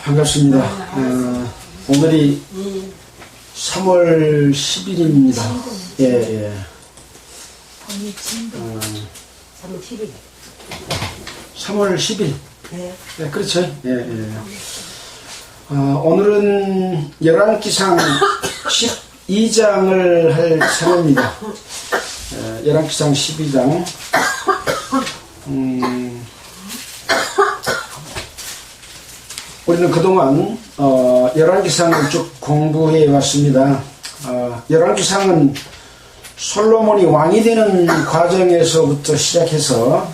반갑습니다. 오늘이 3월 10일입니다. 예, 예. 3월 10일. 네. 네, 그렇죠. 예, 예. 오늘은 열왕기상 12장을 할 차례입니다. 열왕기상 12장. 우리는 그동안 열왕기상을 쭉 공부해 왔습니다. 열왕기상은 솔로몬이 왕이 되는 과정에서부터 시작해서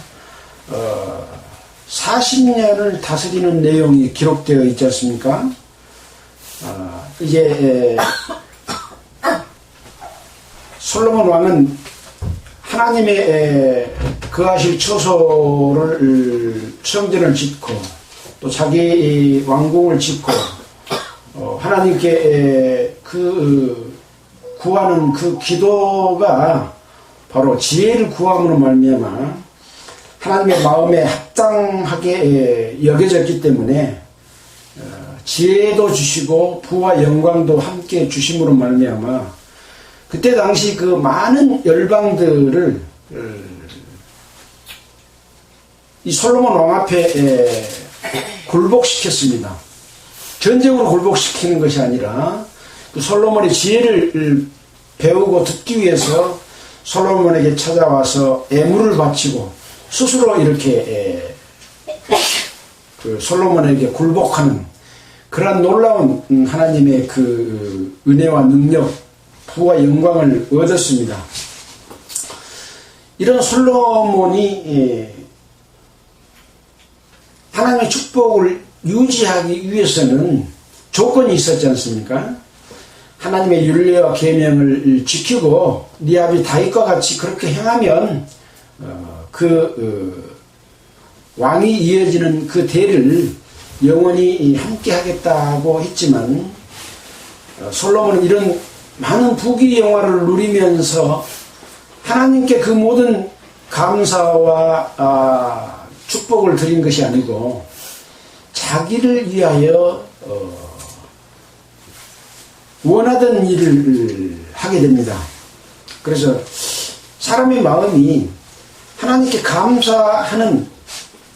40년을 다스리는 내용이 기록되어 있지 않습니까? 이제 솔로몬 왕은 하나님의 거하실 처소를 성전을 짓고 또 자기 왕궁을 짓고 하나님께 구하는 그 기도가 바로 지혜를 구함으로 말미암아 하나님의 마음에 합당하게 여겨졌기 때문에 지혜도 주시고 부와 영광도 함께 주심으로 말미암아 그때 당시 그 많은 열방들을 이 솔로몬 왕 앞에 굴복시켰습니다. 전쟁으로 굴복시키는 것이 아니라 그 솔로몬의 지혜를 배우고 듣기 위해서 솔로몬에게 찾아와서 애물을 바치고 스스로 이렇게 그 솔로몬에게 굴복하는 그러한 놀라운 하나님의 그 은혜와 능력, 부와 영광을 얻었습니다. 이런 솔로몬이 하나님의 축복을 유지하기 위해서는 조건이 있었지 않습니까? 하나님의 율례와 계명을 지키고 네 아비 다윗과 같이 그렇게 행하면 왕이 이어지는 그 대를 영원히 함께 하겠다고 했지만 솔로몬은 이런 많은 부귀 영화를 누리면서 하나님께 그 모든 감사와 축복을 드린 것이 아니고 자기를 위하여 원하던 일을 하게 됩니다. 그래서 사람의 마음이 하나님께 감사하는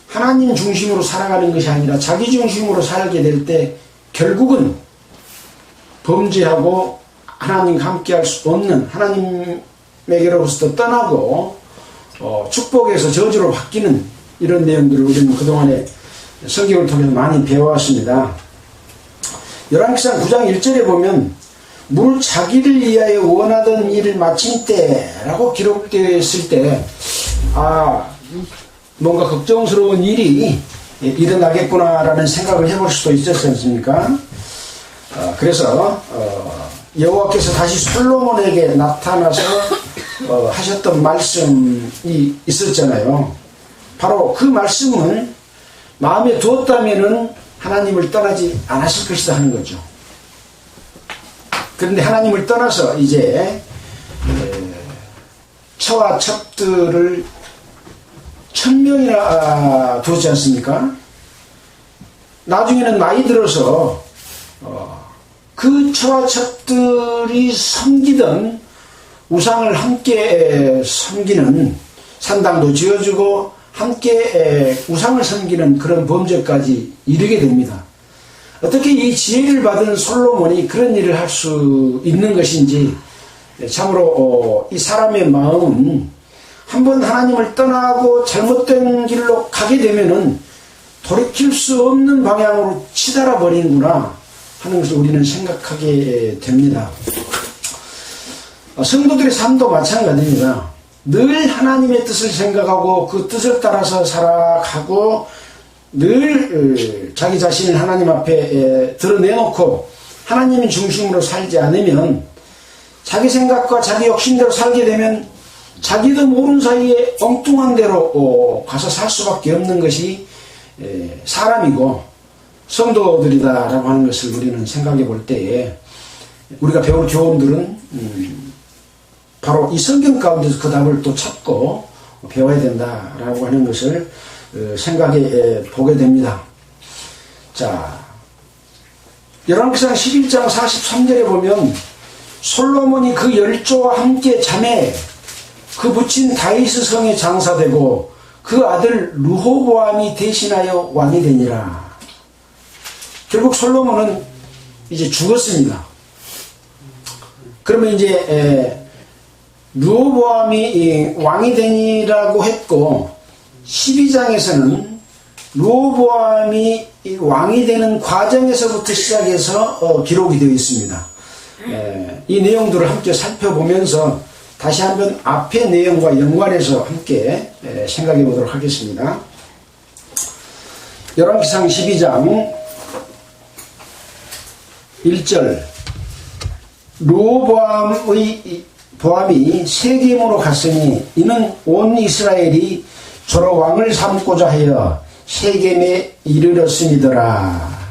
하나님 중심으로 살아가는 것이 아니라 자기 중심으로 살게 될 때 결국은 범죄하고 하나님과 함께할 수 없는 하나님에게로부터 떠나고 축복에서 저주로 바뀌는 이런 내용들을 우리는 그동안에 성경을 통해서 많이 배워왔습니다. 열왕기상 9장 1절에 보면 물 자기를 위하여 원하던 일을 마친 때라고 기록되어 있을 때 뭔가 걱정스러운 일이 일어나겠구나라는 생각을 해볼 수도 있었지 않습니까? 그래서 여호와께서 다시 솔로몬에게 나타나서 하셨던 말씀이 있었잖아요. 바로 그 말씀을 마음에 두었다면은 하나님을 떠나지 않았을 것이다 하는 거죠. 그런데 하나님을 떠나서 이제 처와 첩들을 1000명이나 두었지 않습니까? 나중에는 나이 들어서 그 처와 첩들이 섬기던 우상을 함께 섬기는 산당도 지어주고 함께 우상을 섬기는 그런 범죄까지 이르게 됩니다. 어떻게 이 지혜를 받은 솔로몬이 그런 일을 할 수 있는 것인지 참으로 이 사람의 마음은 한번 하나님을 떠나고 잘못된 길로 가게 되면은 돌이킬 수 없는 방향으로 치달아 버리는구나 하는 것을 우리는 생각하게 됩니다. 성도들의 삶도 마찬가지입니다. 늘 하나님의 뜻을 생각하고 그 뜻을 따라서 살아가고 늘 자기 자신을 하나님 앞에 드러내놓고 하나님 중심으로 살지 않으면 자기 생각과 자기 욕심대로 살게 되면 자기도 모르는 사이에 엉뚱한 대로 가서 살 수밖에 없는 것이 사람이고 성도들이다라고 하는 것을 우리는 생각해 볼 때에 우리가 배울 교훈들은 바로 이 성경 가운데서 그 답을 또 찾고 배워야 된다라고 하는 것을 생각해 보게 됩니다. 자, 열왕기상 11장 43절에 보면 솔로몬이 그 열조와 함께 잠에 그 부친 다윗의 성에 장사되고 그 아들 르호보암이 대신하여 왕이 되니라. 결국 솔로몬은 이제 죽었습니다. 그러면 이제 르호보암이 왕이 되니라고 했고 12장에서는 르호보암이 왕이 되는 과정에서부터 시작해서 기록이 되어 있습니다. 이 내용들을 함께 살펴보면서 다시 한번 앞의 내용과 연관해서 함께 생각해 보도록 하겠습니다. 열왕기상 12장 1절 르호보암이 세겜으로 갔으니 이는 온 이스라엘이 저로 왕을 삼고자 하여 세겜에 이르렀음이더라.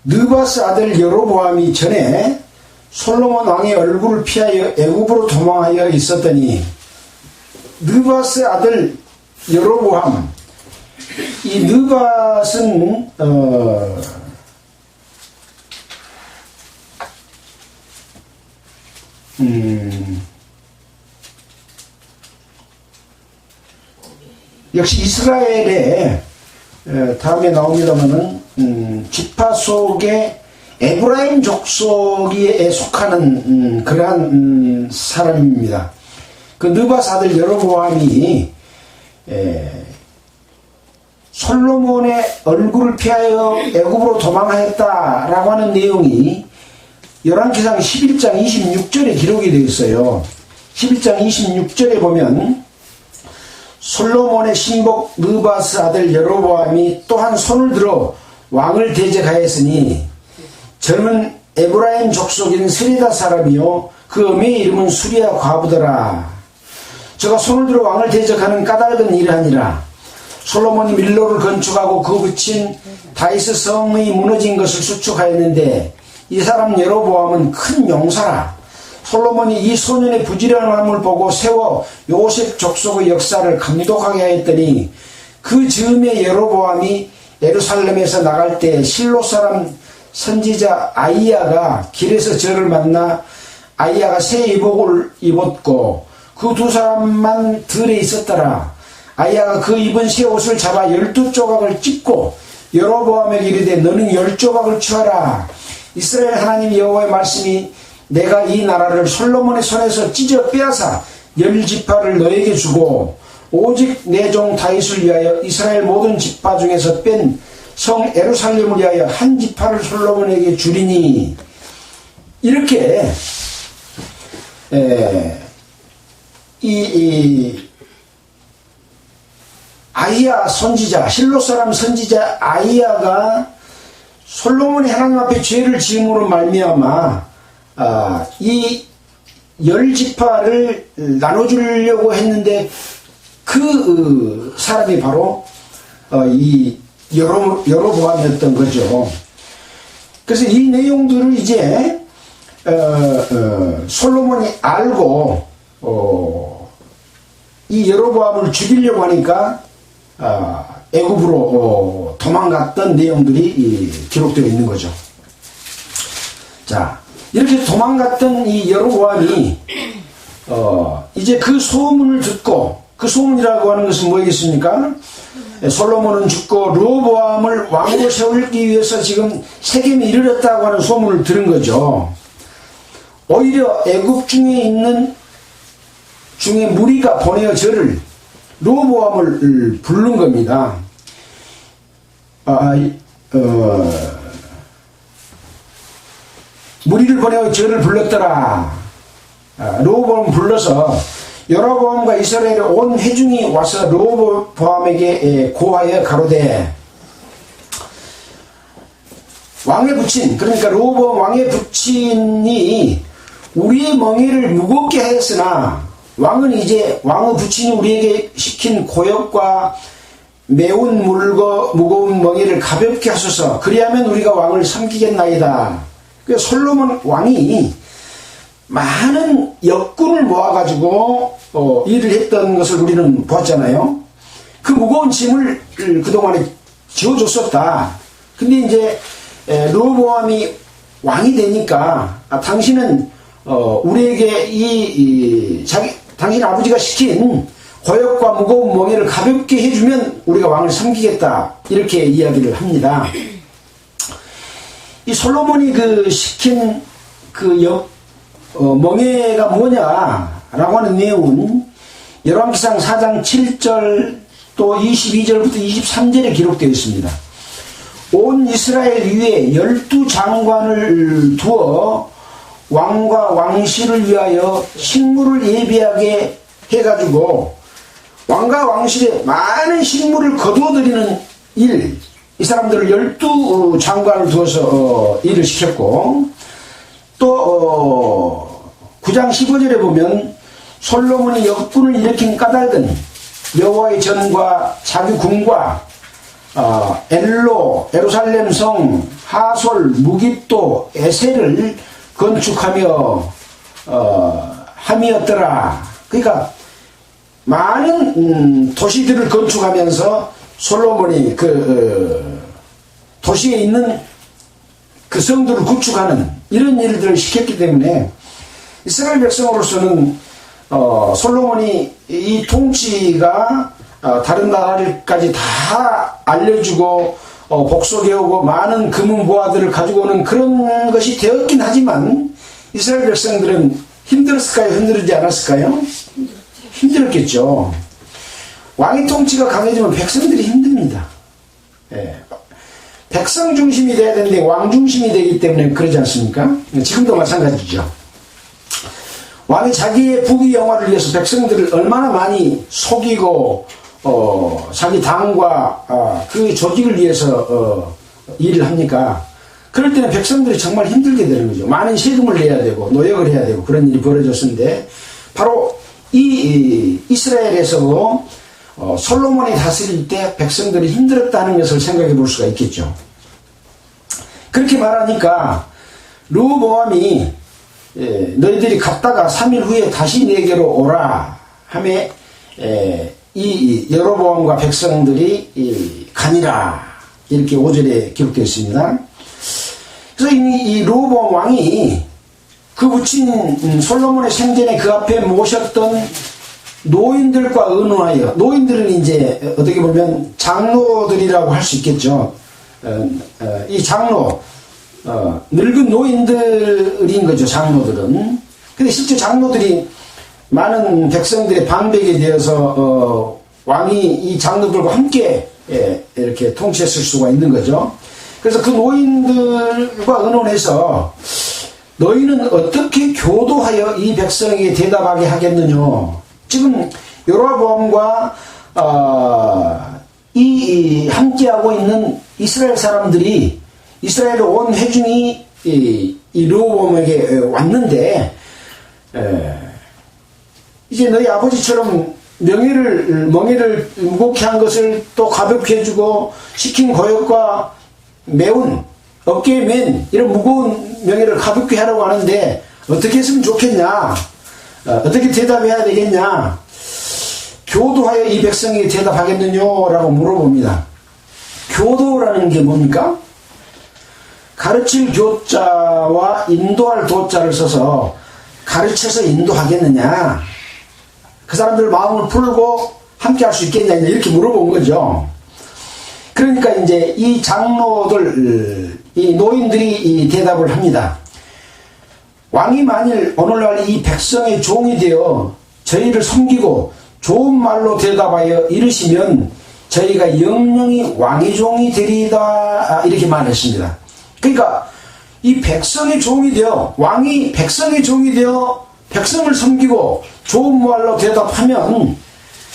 느바스 아들 여로보암이 전에 솔로몬 왕의 얼굴을 피하여 애굽으로 도망하여 있었더니 느바스 아들 여로보암, 이 느밧은 역시 이스라엘의 다음에 나옵니다마는 지파 속에 에브라임 족속에 속하는 그러한 사람입니다. 그 느밧 아들 여로보암이 솔로몬의 얼굴을 피하여 애굽으로 도망하였다라고 하는 내용이 열왕기상 11장 26절에 기록이 되어 있어요. 11장 26절에 보면 솔로몬의 신복 느밧 아들 여로보암이 또한 손을 들어 왕을 대적하였으니 저는 에브라임 족속인 스리다 사람이요 그 어미의 이름은 수리아 과부더라. 저가 손을 들어 왕을 대적하는 까닭은 이러하니라. 솔로몬이 밀로를 건축하고 그 붙인 다윗의 성이 무너진 것을 수축하였는데 이 사람 여로보암은 큰 용사라. 솔로몬이 이 소년의 부지런함을 보고 세워 요셉 족속의 역사를 감독하게 하였더니 그 즈음에 여로보암이 예루살렘에서 나갈 때 실로 사람 선지자 아이야가 길에서 저를 만나 아이야가 새 의복을 입었고 그 두 사람만 들에 있었더라. 아이야가 그 입은 새 옷을 잡아 12조각을 찢고 여로보암에게 이르되 너는 10조각을 취하라. 이스라엘 하나님 여호와의 말씀이 내가 이 나라를 솔로몬의 손에서 찢어 빼앗아 10지파를 너에게 주고 오직 내 종 다윗을 위하여 이스라엘 모든 지파 중에서 뺀 성 예루살렘을 위하여 한 지파를 솔로몬에게 주리니. 이렇게 아이야 선지자, 실로 사람 선지자 아이야가 솔로몬이 하나님 앞에 죄를 지음으로 말미암아 이 10지파를 나눠주려고 했는데 그 사람이 바로 이 여로보암이었던 거죠. 그래서 이 내용들을 이제 솔로몬이 알고 이 여로보암을 죽이려고 하니까 애굽으로 도망갔던 내용들이 기록되어 있는 거죠. 자, 이렇게 도망갔던 이 여로보암이 이제 그 소문을 듣고, 그 소문이라고 하는 것은 뭐겠습니까? 솔로몬은 죽고 르호보암을 왕으로 세우기 위해서 지금 세겜에 이르렀다고 하는 소문을 들은 거죠. 오히려 애굽 중에 무리가 보내어 저를 르호보암을 부른 겁니다. 무리를 보내어 저를 불렀더라. 르호보암을 불러서 여로보암과 이스라엘의 온 회중이 와서 르호보암에게 고하여 가로되 왕의 부친, 그러니까 르호보암 왕의 부친이 우리의 멍에를 무겁게 하였으나 왕은 이제 왕의 부친이 우리에게 시킨 고역과 매운 무거운 멍에를 가볍게 하소서. 그리하면 우리가 왕을 섬기겠나이다. 그래서 솔로몬 왕이 많은 역군을 모아가지고 일을 했던 것을 우리는 보았잖아요. 그 무거운 짐을 그동안에 지어줬었다. 근데 이제 르호보암이 왕이 되니까 당신은 우리에게 당신 아버지가 시킨 고역과 무거운 멍에를 가볍게 해주면 우리가 왕을 섬기겠다, 이렇게 이야기를 합니다. 이 솔로몬이 시킨 멍에가 뭐냐라고 하는 내용은 열왕기상 4장 7절 또 22절부터 23절에 기록되어 있습니다. 온 이스라엘 위에 12장관을 두어 왕과 왕실을 위하여 식물을 예비하게 해가지고 왕과 왕실에 많은 식물을 거두어들이는 일, 이 사람들을 12장관을 두어서 일을 시켰고, 또 9장 15절에 보면 솔로몬이 역군을 일으킨 까닭은 여호와의 전과 자기 궁과 엘로, 예루살렘 성, 하솔, 무깁도, 에셀을 건축하며 함이었더라. 그러니까 많은 도시들을 건축하면서 솔로몬이 도시에 있는 그 성들을 구축하는 이런 일들을 시켰기 때문에 이스라엘 백성으로서는 솔로몬이 이 통치가 다른 나라들까지 다 알려주고 복속해오고 많은 금은보화들을 가지고 오는 그런 것이 되었긴 하지만 이스라엘 백성들은 힘들었을까요? 힘들지 않았을까요? 힘들었겠죠. 왕의 통치가 강해지면 백성들이 힘듭니다. 예. 백성 중심이 돼야 되는데 왕 중심이 되기 때문에 그러지 않습니까? 지금도 마찬가지죠. 왕이 자기의 부귀 영화를 위해서 백성들을 얼마나 많이 속이고 자기 당과 그 조직을 위해서 일을 합니까? 그럴 때는 백성들이 정말 힘들게 되는 거죠. 많은 세금을 내야 되고 노역을 해야 되고 그런 일이 벌어졌는데, 바로 이 이스라엘에서 솔로몬이 다스릴 때 백성들이 힘들었다는 것을 생각해 볼 수가 있겠죠. 그렇게 말하니까 르호보암이 너희들이 갔다가 3일 후에 다시 내게로 오라 하며 이 여로보암과 백성들이 가니라, 이렇게 5절에 기록되어 있습니다. 그래서 이 르호보암 왕이 그 부친 솔로몬의 생전에 그 앞에 모셨던 노인들과 의논하여, 노인들은 이제 어떻게 보면 장로들이라고 할 수 있겠죠. 이 장로, 늙은 노인들인 거죠, 장로들은. 근데 실제 장로들이 많은 백성들의 방백이 되어서 왕이 이 장로들과 함께 이렇게 통치했을 수가 있는 거죠. 그래서 그 노인들과 의논해서 너희는 어떻게 교도하여 이 백성에게 대답하게 하겠느냐. 지금 여로보암과 이 함께하고 있는 이스라엘 사람들이, 이스라엘 온 회중이 이 르호보암에게 왔는데, 이제 너희 아버지처럼 멍에를 무겁게 한 것을 또 가볍게 해주고 시킨 고역과 매운 어깨에 맨 이런 무거운 명예를 가볍게 하라고 하는데 어떻게 했으면 좋겠냐, 어떻게 대답해야 되겠냐, 교도하여 이 백성에게 대답하겠느냐라고 물어봅니다. 교도라는 게 뭡니까? 가르칠 교자와 인도할 도자를 써서 가르쳐서 인도하겠느냐, 그 사람들 마음을 풀고 함께 할 수 있겠냐, 이렇게 물어본 거죠. 그러니까 이제 이 장로들, 이 노인들이 이 대답을 합니다. 왕이 만일 오늘날 이 백성의 종이 되어 저희를 섬기고 좋은 말로 대답하여 이르시면 저희가 영영이 왕의 종이 되리이다, 이렇게 말했습니다. 그러니까 이 백성의 종이 되어, 왕이 백성의 종이 되어 백성을 섬기고 좋은 말로 대답하면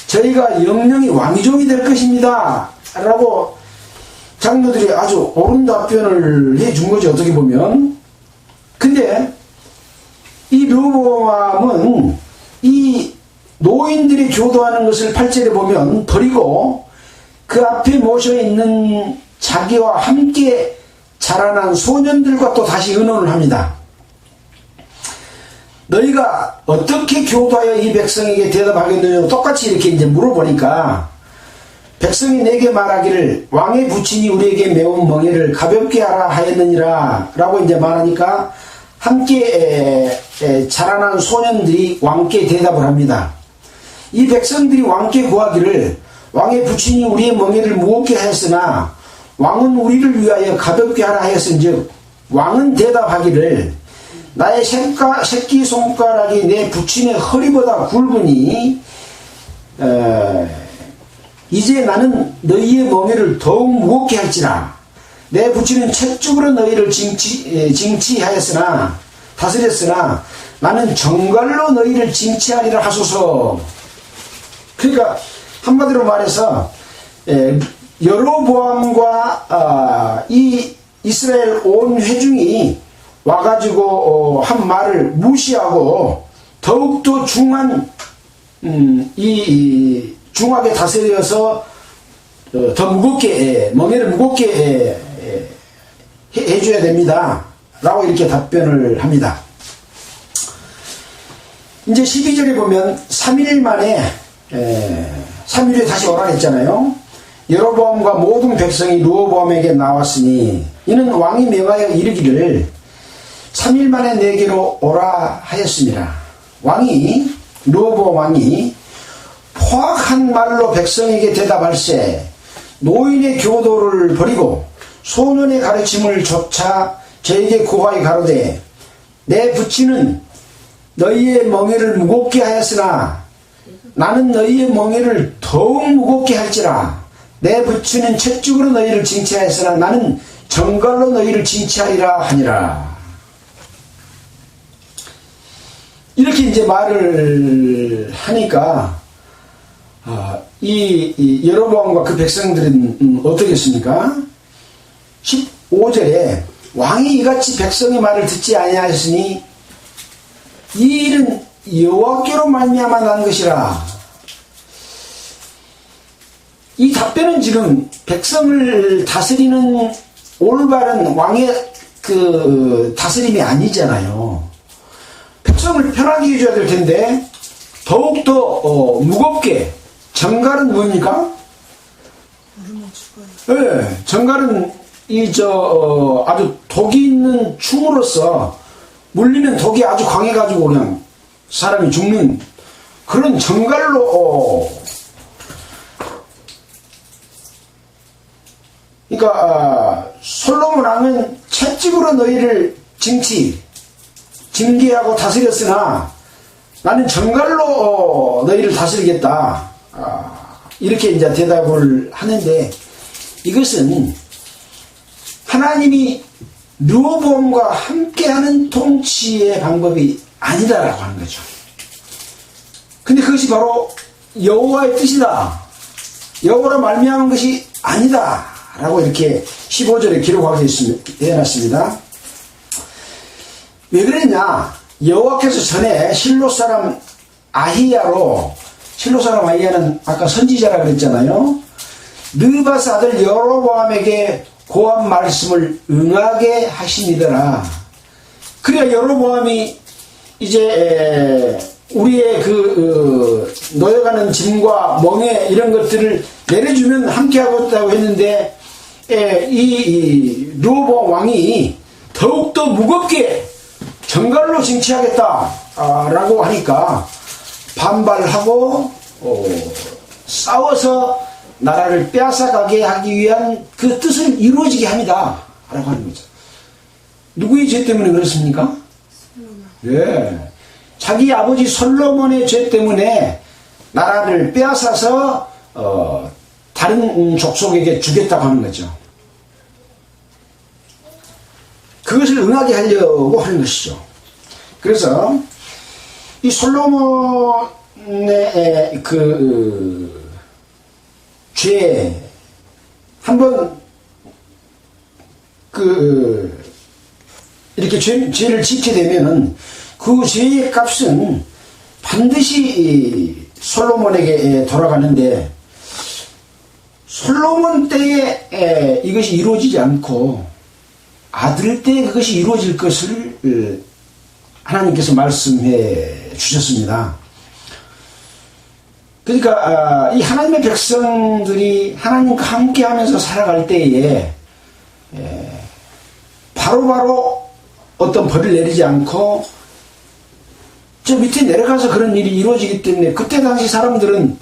저희가 영영이 왕의 종이 될 것입니다 라고 장로들이 아주 옳은 답변을 해준 거죠, 어떻게 보면. 근데 이 르호보암은 이 노인들이 교도하는 것을 8절에 보면 버리고 그 앞에 모셔있는 자기와 함께 자라난 소년들과 또 다시 의논을 합니다. 너희가 어떻게 교도하여 이 백성에게 대답하겠느냐 똑같이 이렇게 이제 물어보니까 백성이 내게 말하기를 왕의 부친이 우리에게 매운 멍에를 가볍게 하라 하였느니라 라고 이제 말하니까 함께 자라난 소년들이 왕께 대답을 합니다. 이 백성들이 왕께 구하기를 왕의 부친이 우리의 멍에를 무겁게 하였으나 왕은 우리를 위하여 가볍게 하라 하였은즉 왕은 대답하기를 나의 새끼 손가락이 내 부친의 허리보다 굵으니 이제 나는 너희의 멍에를 더욱 무겁게 할지라. 내 부친은 채찍으로 너희를 징치하였으나 다스렸으나 나는 정갈로 너희를 징치하리라 하소서. 그러니까 한마디로 말해서 여로보암과 이 이스라엘 온 회중이 와가지고 한 말을 무시하고 더욱더 중하게 다스려서 더 무겁게 멍에를 무겁게 해줘야 됩니다 라고 이렇게 답변을 합니다. 이제 12절에 보면 3일 만에 3일에 다시 오라 했잖아요. 여로보암과 모든 백성이 르호보암에게 나왔으니 이는 왕이 명하여 이르기를 3일 만에 내게로 오라 하였습니다. 르호보암 왕이 포악한 말로 백성에게 대답할세 노인의 교도를 버리고 소년의 가르침을 좇아 저에게 고하여 가로되 내 부친은 너희의 멍에를 무겁게 하였으나 나는 너희의 멍에를 더욱 무겁게 할지라. 내 부친은 채찍으로 너희를 징치하였으나 나는 정갈로 너희를 징치하리라 하니라. 이렇게 이제 말을 하니까 이 여로보암과 그 백성들은 어떻겠습니까? 15절에 왕이 이같이 백성의 말을 듣지 아니하였으니 이 일은 여호와께로 말미암아 난 것이라. 이 답변은 지금 백성을 다스리는 올바른 왕의 그 다스림이 아니잖아요. 백성을 편하게 해줘야 될 텐데 더욱더 무겁게. 정갈은 뭡니까? 네, 정갈은 아주 독이 있는 충으로서 물리면 독이 아주 강해가지고 그냥 사람이 죽는 그런 정갈로 그러니까 솔로몬 왕은 채찍으로 너희를 징계하고 다스렸으나 나는 정갈로 너희를 다스리겠다. 이렇게 이제 대답을 하는데 이것은 하나님이 르호보암과 함께하는 통치의 방법이 아니다라고 하는 거죠. 근데 그것이 바로 여호와의 뜻이다. 여호와로 말미암은 것이 아니다. 라고 이렇게 15절에 기록하게 해놨습니다. 왜 그랬냐? 여호와께서 전에 실로 사람 아히야는 아까 선지자라 그랬잖아요. 느바스 아들 여로보암에게 고한 말씀을 응하게 하시니더라. 그래야 여로보암이 이제 우리의 놓여가는 짐과 멍에 이런 것들을 내려주면 함께하겠다고 했는데 이 르호보암 왕이 더욱더 무겁게 정갈로 징치하겠다라고 하니까 반발하고 싸워서 나라를 빼앗아가게 하기 위한 그 뜻을 이루어지게 합니다 라고 하는 거죠. 누구의 죄 때문에 그렇습니까? 예, 자기 아버지 솔로몬의 죄 때문에 나라를 빼앗아서 다른 족속에게 주겠다고 하는 거죠. 그것을 응하게 하려고 하는 것이죠. 그래서 이 솔로몬의 죄 한번 이렇게 죄를 짓게 되면은 그 죄의 값은 반드시 솔로몬에게 돌아가는데 솔로몬 때에 이것이 이루어지지 않고 아들 때에 그것이 이루어질 것을 하나님께서 말씀해 주셨습니다. 그러니까 이 하나님의 백성들이 하나님과 함께 하면서 살아갈 때에 바로바로 어떤 벌을 내리지 않고 저 밑에 내려가서 그런 일이 이루어지기 때문에 그때 당시 사람들은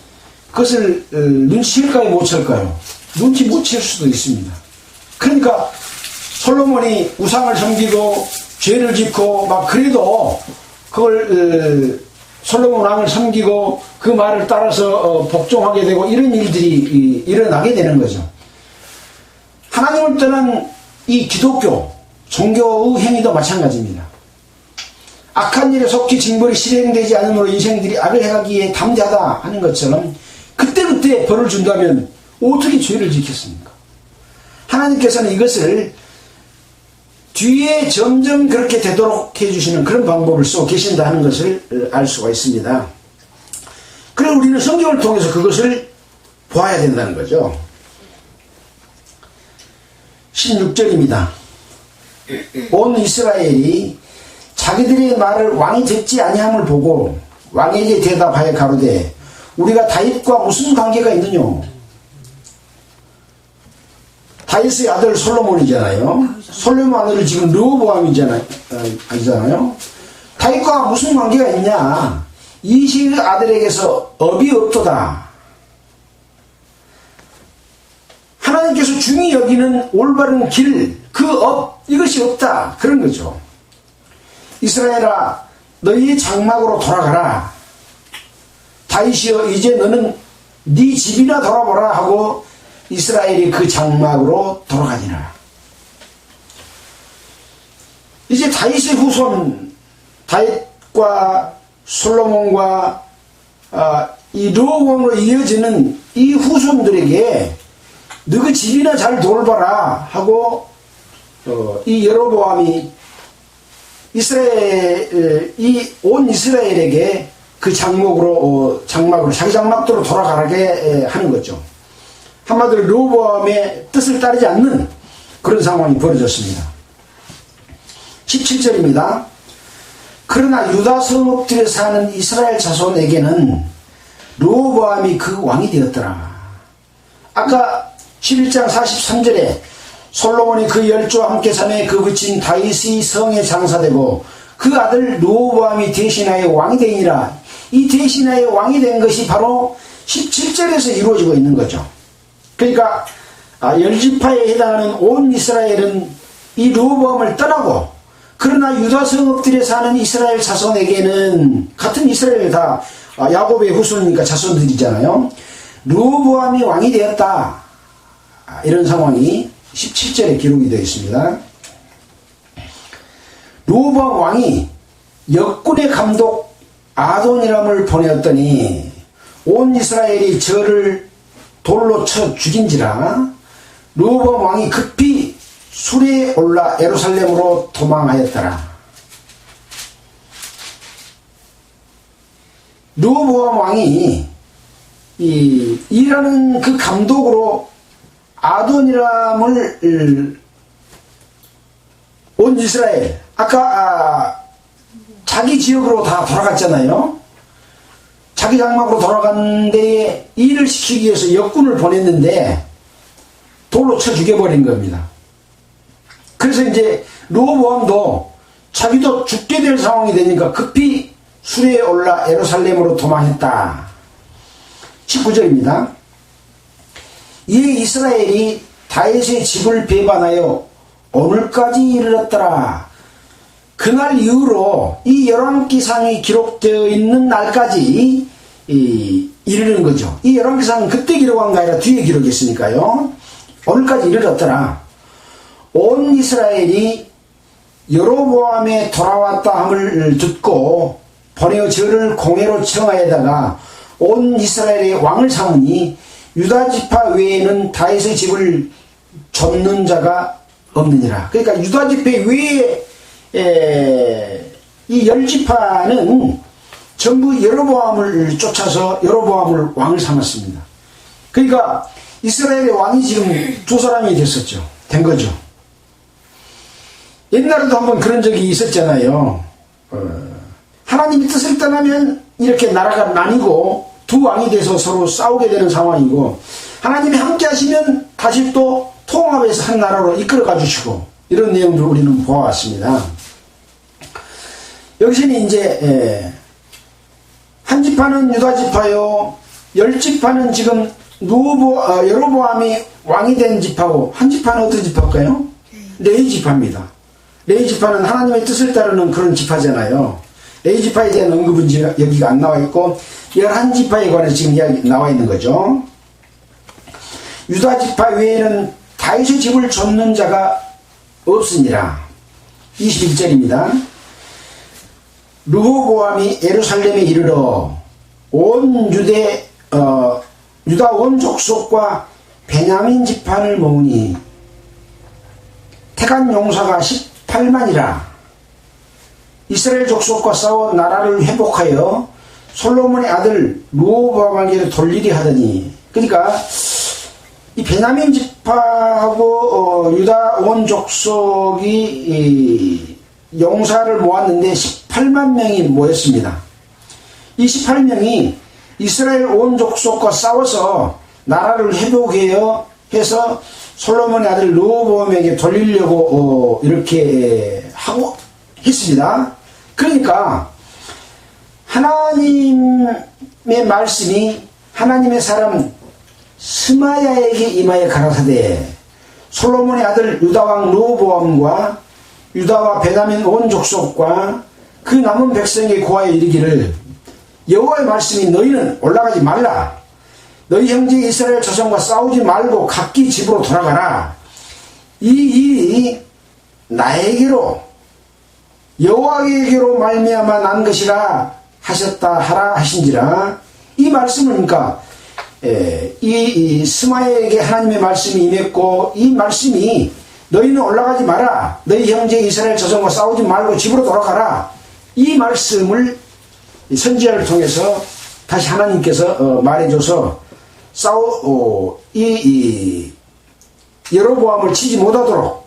그것을 눈치챌까요, 못 챌까요? 눈치 못 챌 수도 있습니다. 그러니까 솔로몬이 우상을 섬기고 죄를 짓고 막 그래도 그걸 솔로몬 왕을 섬기고 그 말을 따라서 복종하게 되고 이런 일들이 일어나게 되는 거죠. 하나님을 떠난 이 기독교 종교의 행위도 마찬가지입니다. 악한 일에 속히 징벌이 실행되지 않으므로 인생들이 악을 행하기에 담대하다 하는 것처럼 그때그때 벌을 준다면 어떻게 죄를 지켰습니까? 하나님께서는 이것을 뒤에 점점 그렇게 되도록 해주시는 그런 방법을 쓰고 계신다 하는 것을 알 수가 있습니다. 그래서 우리는 성경을 통해서 그것을 보아야 된다는 거죠. 16절입니다. 온 이스라엘이 자기들의 말을 왕이 듣지 아니함을 보고 왕에게 대답하여 가로되 우리가 다윗과 무슨 관계가 있느냐? 다윗의 아들 솔로몬이잖아요. 솔로몬 아들은 지금 르호보암이잖아요. 다윗과 무슨 관계가 있냐? 이시의 아들에게서 업이 없도다. 하나님께서 중히 여기는 올바른 길, 그 업, 이것이 없다. 그런 거죠. 이스라엘아, 너희의 장막으로 돌아가라. 다윗이여, 이제 너는 네 집이나 돌아보라 하고 이스라엘이 그 장막으로 돌아가니라. 이제 다윗의 후손, 다윗과 솔로몬과 이 르호보암으로 이어지는 이 후손들에게 너그 집이나 잘 돌봐라 하고 이 여로보암이 온 이스라엘에게 그 장막으로 자기 장막도로 돌아가게 하는 거죠. 한마디로 르호보암의 뜻을 따르지 않는 그런 상황이 벌어졌습니다. 17절입니다. 그러나 유다 성읍들에 사는 이스라엘 자손에게는 르호보암이 그 왕이 되었더라. 아까 11장 43절에 솔로몬이 그 열조와 함께 사매 그 그친 다윗의 성에 장사되고 그 아들 르호보암이 대신하여 왕이 되니라. 이 대신하여 왕이 된 것이 바로 17절에서 이루어지고 있는 거죠. 그러니까 열지파에 해당하는 온 이스라엘은 이 르호보암을 떠나고 그러나 유다 성읍들에 사는 이스라엘 자손에게는 같은 이스라엘 다 야곱의 후손이니까 자손들이잖아요. 르호보암이 왕이 되었다. 이런 상황이 17절에 기록이 되어 있습니다. 르호보암 왕이 역군의 감독 아도니람을 보내었더니 온 이스라엘이 저를 돌로 쳐 죽인지라. 르호보암 왕이 급히 수레에 올라 예루살렘으로 도망하였더라. 르호보암 왕이 일하는 그 감독으로 아도니람을 온 이스라엘, 아까 자기 지역으로 다 돌아갔잖아요. 자기 장막으로 돌아간 데에 일을 시키기 위해서 역군을 보냈는데 돌로 쳐 죽여버린 겁니다. 그래서 이제 르호보암도 자기도 죽게 될 상황이 되니까 급히 수레에 올라 예루살렘으로 도망했다. 19절입니다. 이에 이스라엘이 다윗의 집을 배반하여 오늘까지 이르렀더라. 그날 이후로 이 열왕기상이 기록되어 있는 날까지 이르는 거죠. 이 열왕기상은 그때 기록한 게 아니라 뒤에 기록했으니까요. 오늘까지 이르렀더라. 온 이스라엘이 여로보암에 돌아왔다 함을 듣고 보내어 저를 공회로 청하에다가 온 이스라엘의 왕을 삼으니 유다 지파 외에는 다윗의 집을 좇는 자가 없느니라. 그러니까 유다 지파 외에 이 열지파는 전부 여로보암을 쫓아서 여로보암을 왕을 삼았습니다. 그러니까 이스라엘의 왕이 지금 두 사람이 된 거죠. 옛날에도 한번 그런 적이 있었잖아요. 하나님의 뜻을 떠나면 이렇게 나라가 나뉘고 두 왕이 돼서 서로 싸우게 되는 상황이고, 하나님이 함께 하시면 다시 또 통합해서 한 나라로 이끌어가 주시고, 이런 내용들을 우리는 보아왔습니다. 여기서는 이제 한 지파는 유다 지파요, 10지파는 지금 여로보암이 왕이 된 지파고, 한 지파는 어떤 지파일까요? 레위 지파입니다. 레위 지파는 하나님의 뜻을 따르는 그런 지파잖아요. 레위 지파에 대한 언급은 여기가 안 나와 있고 11지파에 관해서 지금 이야기 나와 있는 거죠. 유다 지파 외에는 다윗의 집을 좇는 자가 없으니라. 21절입니다. 르호보암이 예루살렘에 이르러 온 유다 온 족속과 베냐민 지파를 모으니 택한 용사가 18만이라. 이스라엘 족속과 싸워 나라를 회복하여 솔로몬의 아들 르호보암에게 돌리려 하더니, 그러니까 이 베냐민 지파하고 유다 온 족속이 용사를 모았는데 18만 명이 모였습니다. 이 18명이 이스라엘 온 족속과 싸워서 나라를 회복해요 해서 솔로몬의 아들 르호보암에게 돌리려고 이렇게 하고 했습니다. 그러니까 하나님의 말씀이 하나님의 사람 스마야에게 임하여 가라사대, 솔로몬의 아들 유다왕 르호보암과 유다와 베냐민 온 족속과 그 남은 백성에게 고하여 이르기를, 여호와의 말씀이 너희는 올라가지 말라. 너희 형제 이스라엘 자손과 싸우지 말고 각기 집으로 돌아가라. 이 일이 나에게로 여호와에게로 말미암아 난 것이라 하셨다 하라 하신지라. 이 말씀을 그러니까 이 스마야에게 하나님의 말씀이 임했고, 이 말씀이 너희는 올라가지 마라. 너희 형제 이스라엘 자손과 싸우지 말고 집으로 돌아가라. 이 말씀을 선지자를 통해서 다시 하나님께서 말해줘서 여로보암을 치지 못하도록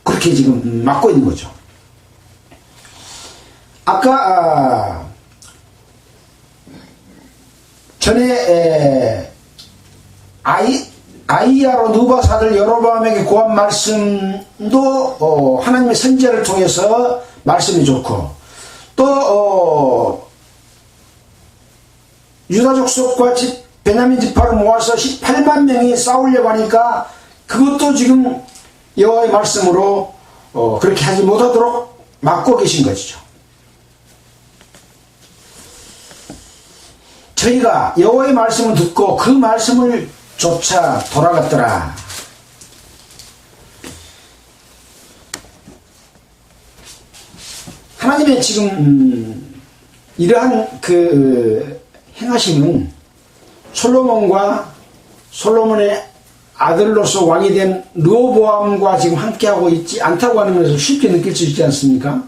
그렇게 지금 막고 있는 거죠. 아까 전에 아이야로 누바스 아들 여로보암에게 고한 말씀도 하나님의 선지자를 통해서 말씀이 좋고, 또 유다 족속과 베냐민 지파를 모아서 18만 명이 싸우려고 하니까 그것도 지금 여호와의 말씀으로 그렇게 하지 못하도록 막고 계신 것이죠. 저희가 여호와의 말씀을 듣고 그 말씀을 쫓아 돌아갔더라. 하나님의 지금 이러한 그 행하심은 솔로몬과 솔로몬의 아들로서 왕이 된 르호보암과 지금 함께하고 있지 않다고 하는 것을 쉽게 느낄 수 있지 않습니까?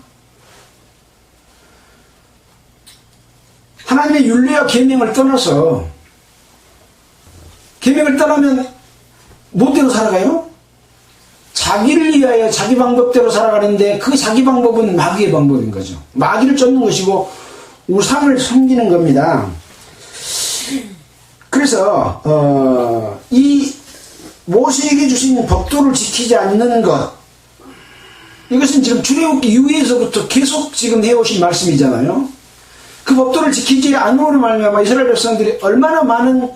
하나님의 율례와 계명을 떠나서, 계명을 떠나면 무엇대로 살아가요? 자기를 위하여 자기 방법대로 살아가는데, 그 자기 방법은 마귀의 방법인 거죠. 마귀를 쫓는 것이고 우상을 섬기는 겁니다. 그래서 이 모세에게 주신 법도를 지키지 않는 것, 이것은 지금 출애굽기 이후에서부터 계속 지금 해오신 말씀이잖아요. 그 법도를 지키지 않음으로 말미암아 이스라엘 백성들이 얼마나 많은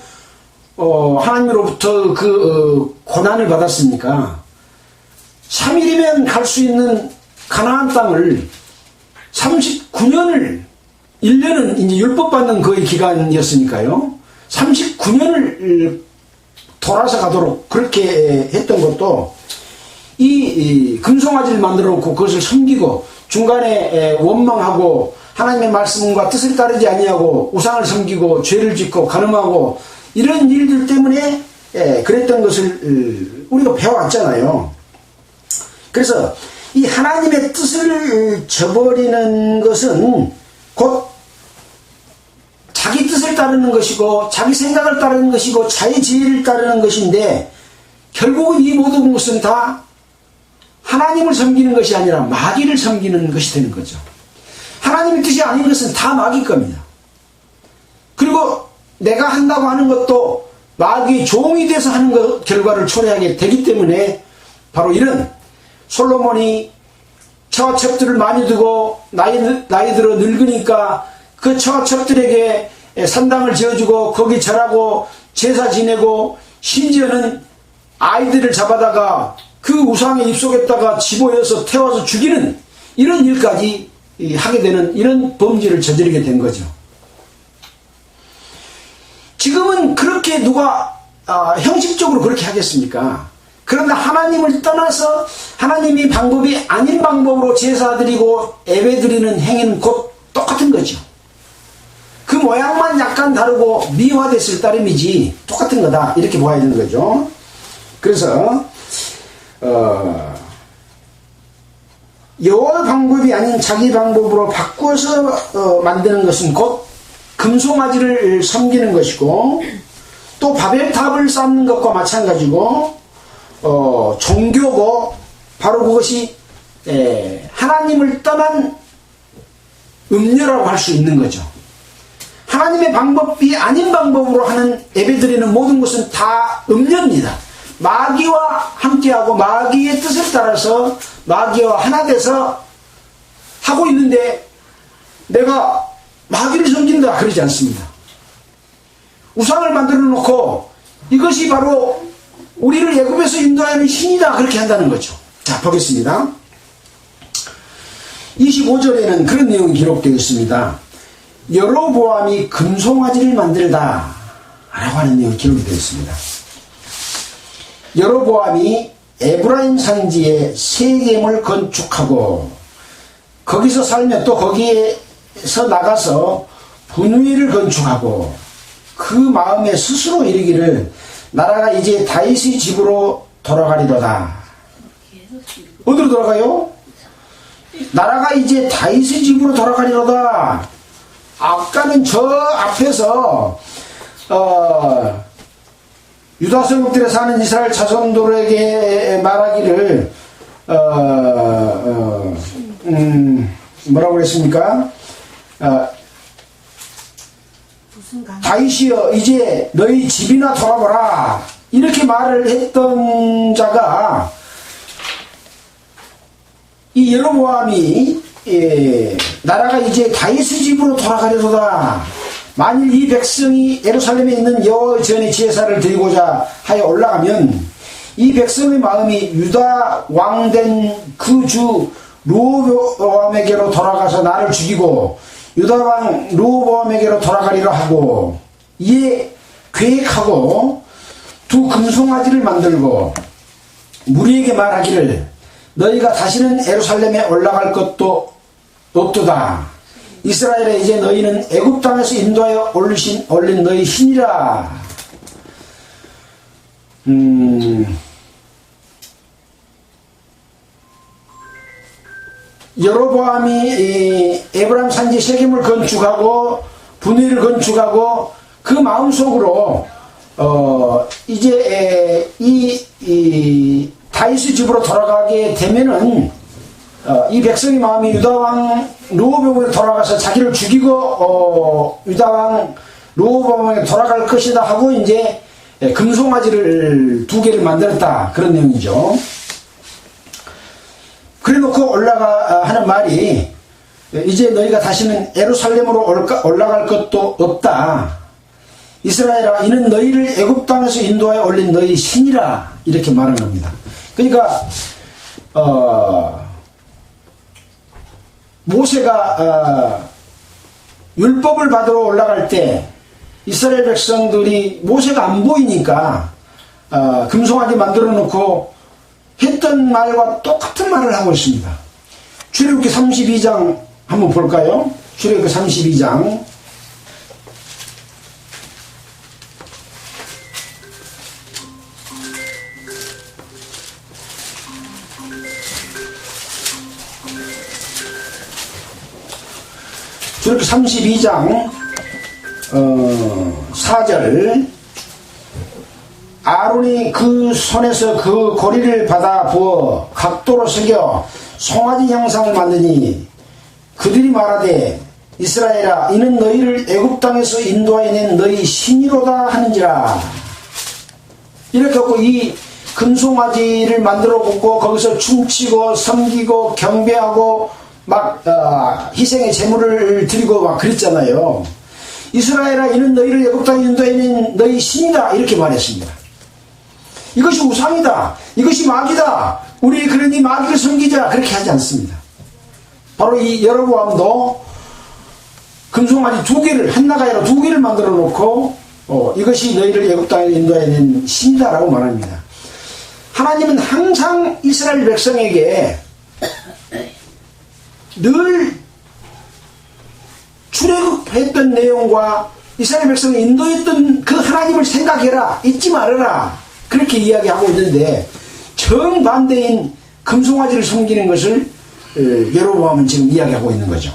하나님으로부터 그 고난을 받았습니까? 3일이면 갈 수 있는 가나안 땅을 39년을, 1년은 이제 율법 받는 거의 기간이었으니까요. 39년을 돌아서 가도록 그렇게 했던 것도 이 금송아지를 만들어 놓고 그것을 섬기고 중간에 원망하고 하나님의 말씀과 뜻을 따르지 아니하고 우상을 섬기고 죄를 짓고 간음하고 이런 일들 때문에 그랬던 것을 우리가 배워왔잖아요. 그래서 이 하나님의 뜻을 저버리는 것은 곧 자기 뜻을 따르는 것이고 자기 생각을 따르는 것이고 자기 지혜를 따르는 것인데, 결국은 이 모든 것은 다 하나님을 섬기는 것이 아니라 마귀를 섬기는 것이 되는 거죠. 하나님의 뜻이 아닌 것은 다 마귀일 겁니다. 그리고 내가 한다고 하는 것도 마귀의 종이 돼서 하는 것 결과를 초래하게 되기 때문에 바로 이런 솔로몬이 처와 첩들을 많이 두고 나이 들어 늙으니까 그 처와 첩들에게 산당을 지어주고 거기 절하고 제사 지내고 심지어는 아이들을 잡아다가 그 우상에 입속했다가 집어여서 태워서 죽이는 이런 일까지 하게 되는 이런 범죄를 저지르게 된 거죠. 지금은 그렇게 누가 형식적으로 그렇게 하겠습니까? 그런데 하나님을 떠나서 하나님이 방법이 아닌 방법으로 제사 드리고 예배 드리는 행위는 곧 똑같은 거죠. 그 모양만 약간 다르고 미화됐을 따름이지 똑같은 거다 이렇게 보아야 되는 거죠. 그래서 여호와의 방법이 아닌 자기 방법으로 바꾸어서 만드는 것은 곧 금송아지를 섬기는 것이고 또 바벨탑을 쌓는 것과 마찬가지고 종교고 바로 그것이 하나님을 떠난 음료라고 할 수 있는 거죠. 하나님의 방법이 아닌 방법으로 하는 예배드리는 모든 것은 다 음료입니다. 마귀와 함께하고 마귀의 뜻을 따라서 마귀와 하나 돼서 하고 있는데 내가 마귀를 섬긴다 그러지 않습니다. 우상을 만들어 놓고 이것이 바로 우리를 애굽에서 인도하는 신이다 그렇게 한다는 거죠. 자, 보겠습니다. 25절에는 그런 내용이 기록되어 있습니다. 여로보암이 금송아지를 만들다 라고 하는 내용이 기록이 되어 있습니다. 여로보암이 에브라임 산지에 세겜을 건축하고 거기서 살며 또 거기에서 나가서 분위를 건축하고 그 마음에 스스로 이르기를 나라가 이제 다윗의 집으로 돌아가리로다. 어디로 돌아가요? 나라가 이제 다윗의 집으로 돌아가리로다. 아까는 저 앞에서 유다 성읍들에 사는 이스라엘 자손들에게 말하기를 뭐라고 그랬습니까? 다윗이여 이제 너희 집이나 돌아보라 이렇게 말을 했던 자가 이 여로보암이 나라가 이제 다윗의 집으로 돌아가려도다. 만일 이 백성이 예루살렘에 있는 여호와의 전에 제사를 드리고자 하여 올라가면 이 백성의 마음이 유다 왕된 그 주 르호보암에게로 돌아가서 나를 죽이고 유다 왕 르호보암에게로 돌아가리라 하고 이에 계획하고 두 금송아지를 만들고 무리에게 말하기를 너희가 다시는 예루살렘에 올라갈 것도 없도다. 이스라엘에 이제 너희는 애굽 땅에서 인도하여 올린 너희 신이라. 여로보암이 에브라임 산지 세겜을 건축하고 분위를 건축하고 그 마음속으로 이제 이 다윗의 집으로 돌아가게 되면은 이 백성의 마음이 유다왕 르호보암에 돌아가서 자기를 죽이고 유다왕 르호보암에 돌아갈 것이다 하고 이제 금송아지를 2개를 만들었다 그런 내용이죠. 그래놓고 올라가 하는 말이 이제 너희가 다시는 예루살렘으로 올라갈 것도 없다. 이스라엘아 이는 너희를 애굽 땅에서 인도하여 올린 너희 신이라 이렇게 말하는 겁니다. 그러니까 모세가 율법을 받으러 올라갈 때 이스라엘 백성들이 모세가 안 보이니까 금송아지 만들어 놓고 했던 말과 똑같은 말을 하고 있습니다. 출애굽기 32장 한번 볼까요? 출애굽기 32장 출애굽기 32장 4절 아론이 그 손에서 그 고리를 받아 부어 각도로 새겨 송아지 형상을 만드니 그들이 말하되 이스라엘아 이는 너희를 애굽 땅에서 인도하여 낸 너희 신이로다 하는지라. 이렇게 하고 이 금송아지를 만들어 굽고 거기서 춤추고 섬기고 경배하고 막 희생의 제물을 드리고 막 그랬잖아요. 이스라엘아 이는 너희를 애굽 땅에 인도하여 낸 너희 신이다 이렇게 말했습니다. 이것이 우상이다, 이것이 마귀다, 우리 그러니 마귀를 섬기자 그렇게 하지 않습니다. 바로 이 여로보암도 금송아지 2개를 한나가야로 2개를 만들어 놓고 이것이 너희를 애굽 땅에 인도하여 낸 신이다라고 말합니다. 하나님은 항상 이스라엘 백성에게 늘 출애굽했던 내용과 이스라엘 백성을 인도했던 그 하나님을 생각해라, 잊지 말아라 그렇게 이야기하고 있는데 정반대인 금송아지를 섬기는 것을 여로보암은 지금 이야기하고 있는 거죠.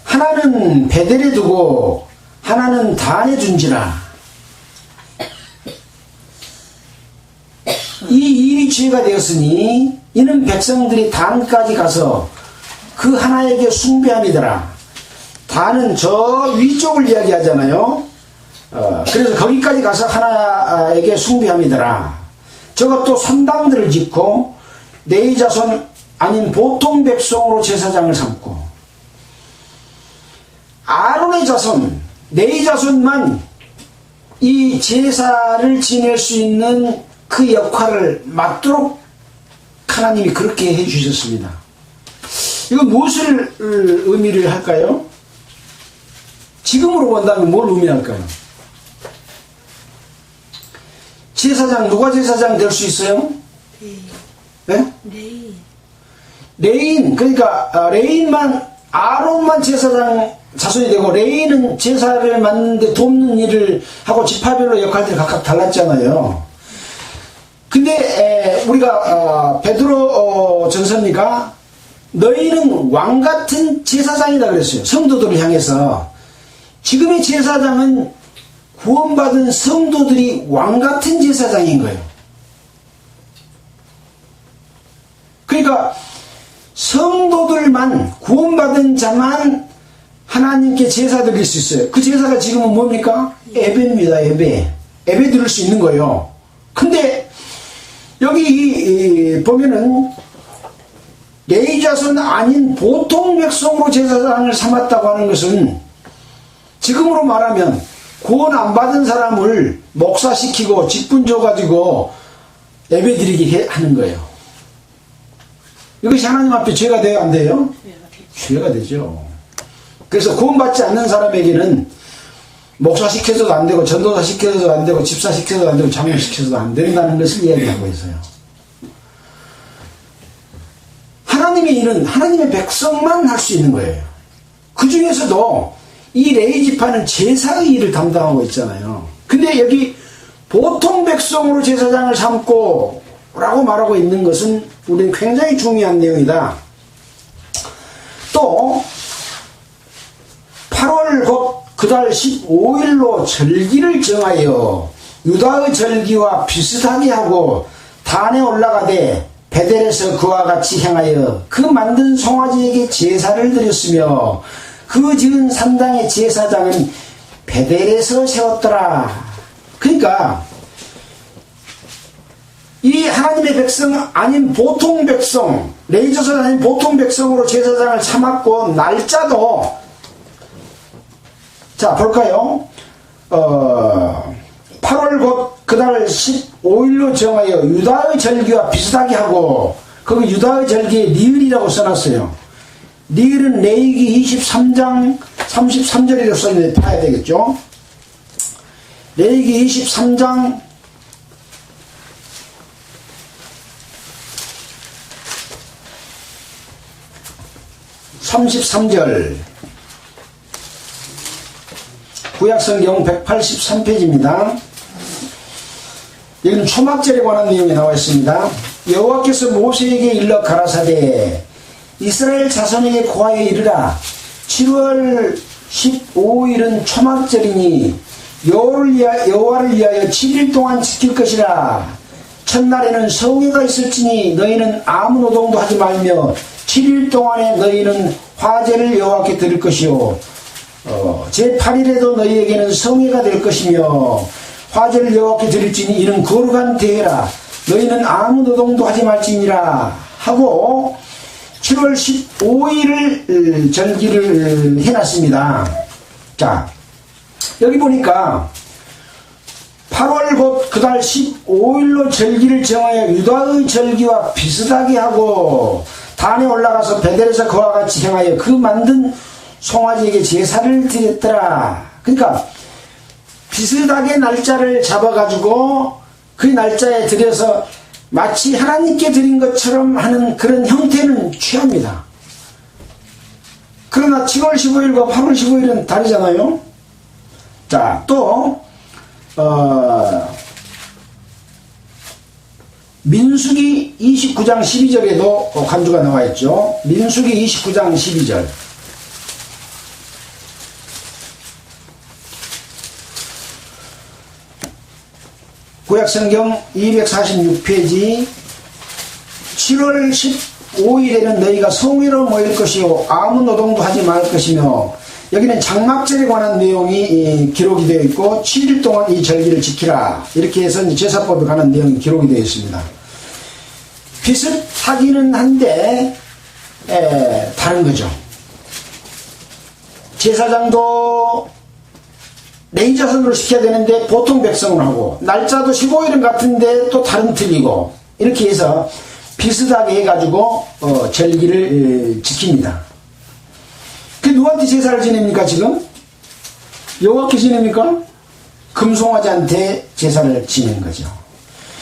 하나는 베델에 두고 하나는 단에 둔지라. 이 일이 죄가 되었으니 이는 백성들이 단까지 가서 그 하나에게 숭배함이더라. 단은 저 위쪽을 이야기하잖아요. 그래서 거기까지 가서 하나에게 숭배함이더라. 저것도 선당들을 짓고 레위 자손 아닌 보통 백성으로 제사장을 삼고 아론의 자손, 레위 자손만 이 제사를 지낼 수 있는 그 역할을 맡도록 하나님이 그렇게 해주셨습니다. 이건 무엇을 의미를 할까요? 지금으로 본다면 뭘 의미할까요? 제사장, 누가 제사장 될 수 있어요? 네? 레인. 그러니까 레인만, 아론만 제사장 자손이 되고 레인은 제사를 맡는데 돕는 일을 하고 지파별로 역할들이 각각 달랐잖아요. 근데 우리가 베드로 전서니까 너희는 왕같은 제사장이다 그랬어요. 성도들을 향해서. 지금의 제사장은 구원받은 성도들이 왕같은 제사장인 거예요. 그러니까 성도들만, 구원받은 자만 하나님께 제사 드릴 수 있어요. 그 제사가 지금은 뭡니까? 예배입니다. 예배 드릴 수 있는 거예요. 근데 여기 보면은 레위 자손 아닌 보통 백성으로 제사장을 삼았다고 하는 것은 지금으로 말하면 구원 안 받은 사람을 목사시키고 직분 줘가지고 예배 드리게 하는 거예요. 이것이 하나님 앞에 죄가 돼요? 안 돼요? 죄가 되죠. 그래서 구원받지 않는 사람에게는 목사 시켜서도 안 되고 전도사 시켜서도 안 되고 집사 시켜서도 안 되고 장로 시켜서도 안 된다는 것을 이야기하고 있어요. 하나님의 일은 하나님의 백성만 할 수 있는 거예요. 그 중에서도 이 레위 지파는 제사의 일을 담당하고 있잖아요. 근데 여기 보통 백성으로 제사장을 삼고 라고 말하고 있는 것은 우리는 굉장히 중요한 내용이다. 또 8월 곧 그달 15일로 절기를 정하여 유다의 절기와 비슷하게 하고 단에 올라가되 베델에서 그와 같이 행하여 그 만든 송아지에게 제사를 드렸으며 그 지은 산당의 제사장은 베델에서 세웠더라. 그러니까 이 하나님의 백성 아닌 보통 백성, 레위 자손 아닌 보통 백성으로 제사장을 삼았고 날짜도 자 볼까요? 8월 곧 그달 15일로 정하여 유다의 절기와 비슷하게 하고 거기 유다의 절기에 리을이라고 써놨어요. 리을은 레위기 23장 33절이라고 써있는데 봐야 되겠죠. 레위기 23장 33절 구약성경 183페이지입니다. 여기는 초막절에 관한 내용이 나와 있습니다. 여호와께서 모세에게 일러 가라사대 이스라엘 자손에게 고하여 이르라 7월 15일은 초막절이니 여호와를 위하여 7일 동안 지킬 것이라. 첫날에는 성회가 있을지니 너희는 아무 노동도 하지 말며 7일 동안에 너희는 화제를 여호와께 드릴 것이요 제8일에도 너희에게는 성회가 될 것이며 화제를 여호와께 드릴지니 이는 거룩한 대회라. 너희는 아무 노동도 하지 말지니라 하고 7월 15일을 절기를 해놨습니다. 자, 여기 보니까 8월 곧 그달 15일로 절기를 정하여 유다의 절기와 비슷하게 하고 단에 올라가서 베델에서 그와 같이 행하여 그 만든 송아지에게 제사를 드렸더라. 그러니까 비슷하게 날짜를 잡아가지고 그 날짜에 드려서 마치 하나님께 드린 것처럼 하는 그런 형태는 취합니다. 그러나 7월 15일과 8월 15일은 다르잖아요. 자, 또 민수기 29장 12절에도 간주가 나와 있죠. 민수기 29장 12절. 구약성경 246페이지 7월 15일에는 너희가 성회로 모일 것이요 아무 노동도 하지 말 것이며 여기는 장막절에 관한 내용이 기록이 되어 있고 7일 동안 이 절기를 지키라 이렇게 해서 제사법에 관한 내용이 기록이 되어 있습니다. 비슷하기는 한데 다른 거죠. 제사장도 레이저선으로 시켜야 되는데 보통 백성을 하고 날짜도 15일은 같은데 또 다른 틀리고 이렇게 해서 비슷하게 해가지고 절기를 지킵니다. 그 누구한테 제사를 지냅니까 지금? 여호와께 지냅니까? 금송아지한테 제사를 지내는 거죠.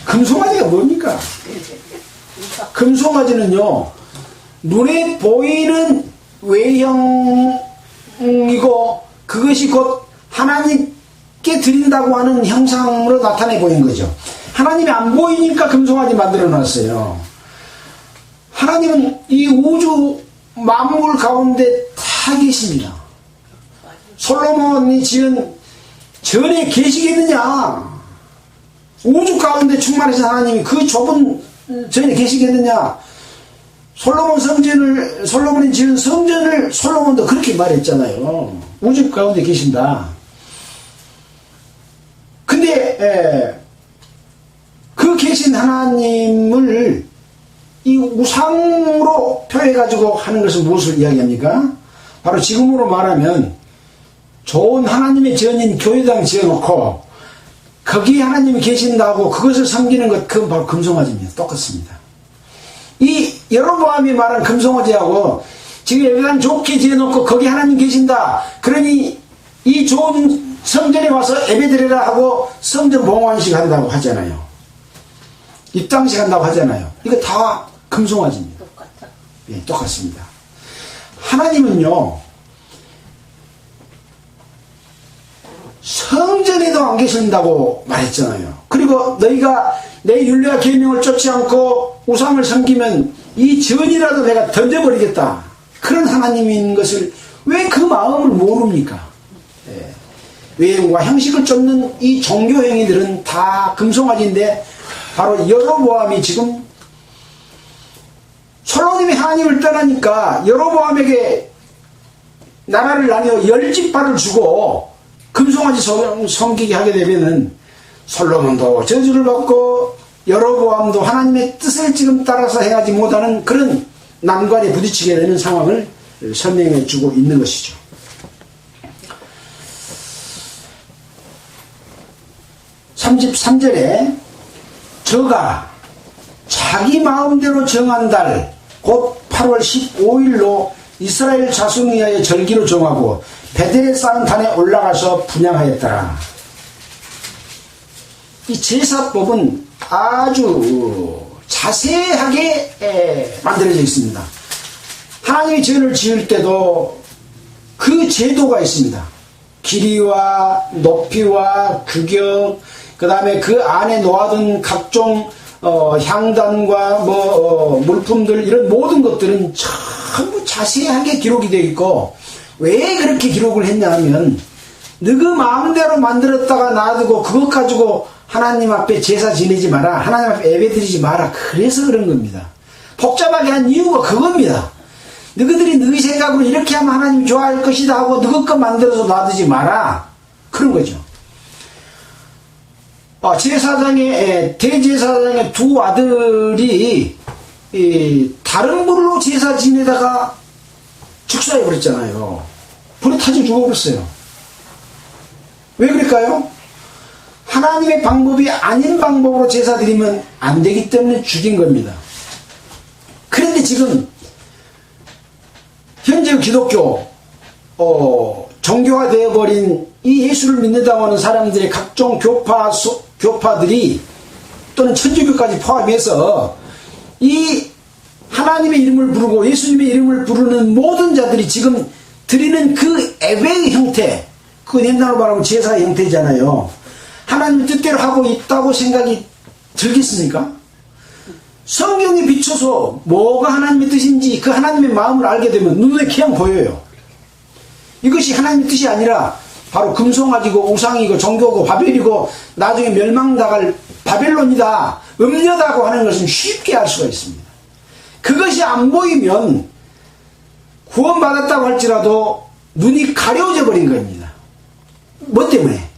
금송아지가 뭡니까? 금송아지는요 눈에 보이는 외형이고 그것이 곧 하나님께 드린다고 하는 형상으로 나타내 보이는 거죠. 하나님이 안 보이니까 금송아지 만들어 놨어요. 하나님은 이 우주 만물 가운데 다 계십니다. 솔로몬이 지은 전에 계시겠느냐? 우주 가운데 충만하신 하나님이 그 좁은 전에 계시겠느냐? 솔로몬이 지은 성전을 솔로몬도 그렇게 말했잖아요. 우주 가운데 계신다. 근데 그 계신 하나님을 이 우상으로 표해가지고 하는 것은 무엇을 이야기합니까? 바로 지금으로 말하면 좋은 하나님의 지어진 교회당 지어놓고 거기에 하나님이 계신다고 그것을 섬기는 것, 그건 바로 금송아지입니다. 똑같습니다. 이 여로보암이 말한 금송아지하고 지금 예배당 좋게 지어놓고 거기 하나님 계신다. 그러니 이 좋은 성전에 와서 예배드리라 하고 성전 봉헌식 한다고 하잖아요. 입당식 한다고 하잖아요. 이거 다 금송아지입니다. 예, 똑같습니다. 하나님은요 성전에도 안 계신다고 말했잖아요. 그리고 너희가 내 율례와 계명을 쫓지 않고 우상을 섬기면 이 전이라도 내가 던져버리겠다. 그런 하나님인 것을 왜 그 마음을 모릅니까? 예. 외형과 형식을 쫓는 이 종교 행위들은 다 금송아지인데 바로 여로보암이 지금 솔로몬이 하나님을 떠나니까 여로보암에게 나라를 나뉘어 10지파를 주고 금송아지 섬기게 하게 되면은 솔로몬도 저주를 받고 여로보암도 하나님의 뜻을 지금 따라서 행하지 못하는 그런 난관에 부딪히게 되는 상황을 설명해 주고 있는 것이죠. (33절에) 저가 자기 마음대로 정한 달 곧 8월 15일로 이스라엘 자손 위하여 절기로 정하고 베델에 쌓은 단에 올라가서 분향하였더라. 이 제사법은 아주 자세하게 만들어져 있습니다. 하나님이 전을 지을 때도 그 제도가 있습니다. 길이와 높이와 규격, 그 다음에 그 안에 놓아둔 각종 향단과 물품들 이런 모든 것들은 전부 자세하게 기록이 되어 있고 왜 그렇게 기록을 했냐 하면 너그 마음대로 만들었다가 놔두고 그것 가지고 하나님 앞에 제사 지내지 마라, 하나님 앞에 예배 드리지 마라, 그래서 그런 겁니다. 복잡하게 한 이유가 그겁니다. 너희들이 너희 생각으로 이렇게 하면 하나님 좋아할 것이다 하고 너희 것 만들어서 놔두지 마라. 그런 거죠. 대제사장의 두 아들이 다른 불로 제사 지내다가 축사해 버렸잖아요. 불에 타져 죽어버렸어요. 왜 그럴까요? 하나님의 방법이 아닌 방법으로 제사 드리면 안 되기 때문에 죽인 겁니다. 그런데 지금 현재 기독교 종교가 되어버린 이 예수를 믿는다고 하는 사람들의 각종 교파들이 또는 천주교까지 포함해서 이 하나님의 이름을 부르고 예수님의 이름을 부르는 모든 자들이 지금 드리는 그 예배의 형태, 그 옛날로 말하면 제사의 형태잖아요. 하나님 뜻대로 하고 있다고 생각이 들겠습니까? 성경에 비춰서 뭐가 하나님의 뜻인지 그 하나님의 마음을 알게 되면 눈에 그냥 보여요. 이것이 하나님의 뜻이 아니라 바로 금송아지고 우상이고 종교고 바벨이고 나중에 멸망당할 바벨론이다, 음녀다고 하는 것은 쉽게 알 수가 있습니다. 그것이 안 보이면 구원받았다고 할지라도 눈이 가려져 버린 겁니다. 뭐 때문에?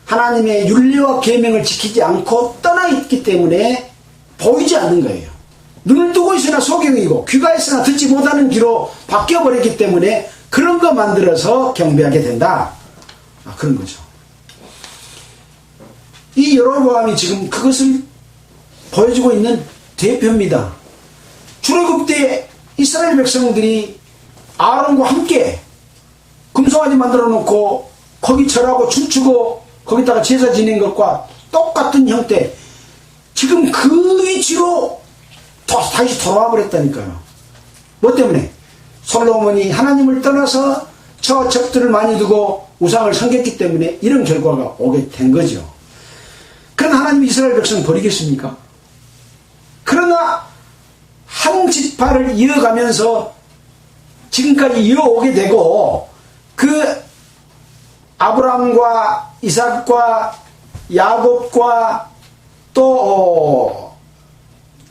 하나님의 율례와 계명을 지키지 않고 떠나 있기 때문에 보이지 않는 거예요. 눈을 뜨고 있으나 소경이고 귀가 있으나 듣지 못하는 귀로 바뀌어버렸기 때문에 그런 거 만들어서 경배하게 된다. 그런 거죠. 이 여로보암이 지금 그것을 보여주고 있는 대표입니다. 출애굽 때 이스라엘 백성들이 아론과 함께 금송아지 만들어 놓고 거기 절하고 춤추고 거기다가 제사 지낸 것과 똑같은 형태, 지금 그 위치로 다시 돌아와 버렸다니까요. 뭐 때문에? 솔로몬이 하나님을 떠나서 저 적들을 많이 두고 우상을 섬겼기 때문에 이런 결과가 오게 된 거죠. 그러나 하나님이 이스라엘 백성을 버리겠습니까? 그러나 한 지파를 이어가면서 지금까지 이어오게 되고, 그 아브라함과 이삭과 야곱과 또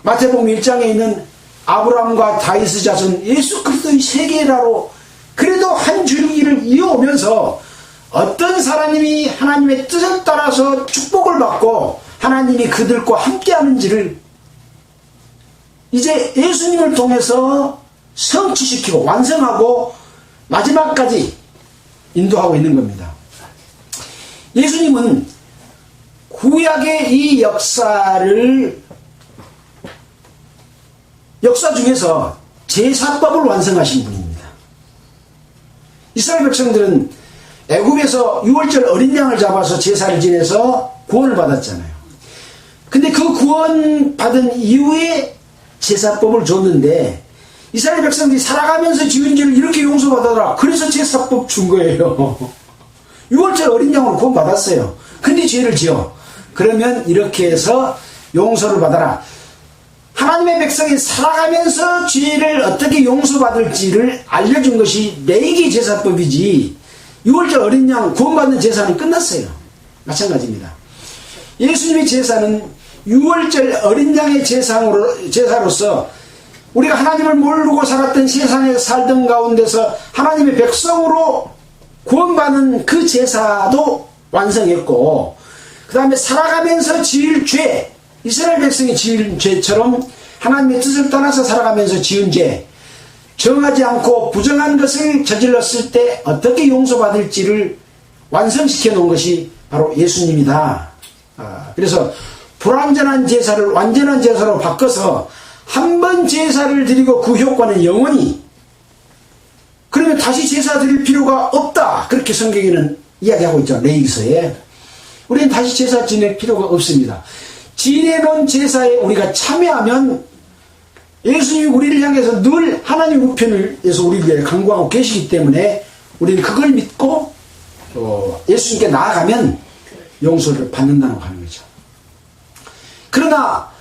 마태복음 1장에 있는 아브라함과 다윗의 자손 예수 그리스도의 세계라로 그래도 한 줄기를 이어오면서 어떤 사람이 하나님의 뜻을 따라서 축복을 받고 하나님이 그들과 함께하는지를 이제 예수님을 통해서 성취시키고 완성하고 마지막까지 인도하고 있는 겁니다. 예수님은 구약의 이 역사 중에서 제사법을 완성하신 분입니다. 이스라엘 백성들은 애굽에서 6월절 어린 양을 잡아서 제사를 지내서 구원을 받았잖아요. 근데 그 구원 받은 이후에 제사법을 줬는데 이스라엘 백성들이 살아가면서 지은 죄를 이렇게 용서받아라, 그래서 제사법 준 거예요. 6월절 어린 양으로 구원 받았어요. 근데 죄를 지어. 그러면 이렇게 해서 용서를 받아라. 하나님의 백성이 살아가면서 죄를 어떻게 용서받을지를 알려준 것이 레위기 제사법이지 6월절 어린 양 구원받는 제사는 끝났어요. 마찬가지입니다. 예수님의 제사는 6월절 어린 양의 제사로서 우리가 하나님을 모르고 살았던 세상에 살던 가운데서 하나님의 백성으로 구원받는 그 제사도 완성했고, 그 다음에 살아가면서 지을 죄, 이스라엘 백성이 지은 죄처럼 하나님의 뜻을 떠나서 살아가면서 지은 죄, 정하지 않고 부정한 것을 저질렀을 때 어떻게 용서받을지를 완성시켜 놓은 것이 바로 예수님이다. 그래서 불완전한 제사를 완전한 제사로 바꿔서 한 번 제사를 드리고 그 효과는 영원히, 그러면 다시 제사 드릴 필요가 없다, 그렇게 성경에는 이야기하고 있죠. 레위기서에. 우리는 다시 제사 지낼 필요가 없습니다. 지내놓은 제사에 우리가 참여하면 예수님이 우리를 향해서 늘 하나님 우편에서 우리를 위해 간구하고 계시기 때문에 우리는 그걸 믿고 예수님께 나아가면 용서를 받는다고 하는 거죠. 그러나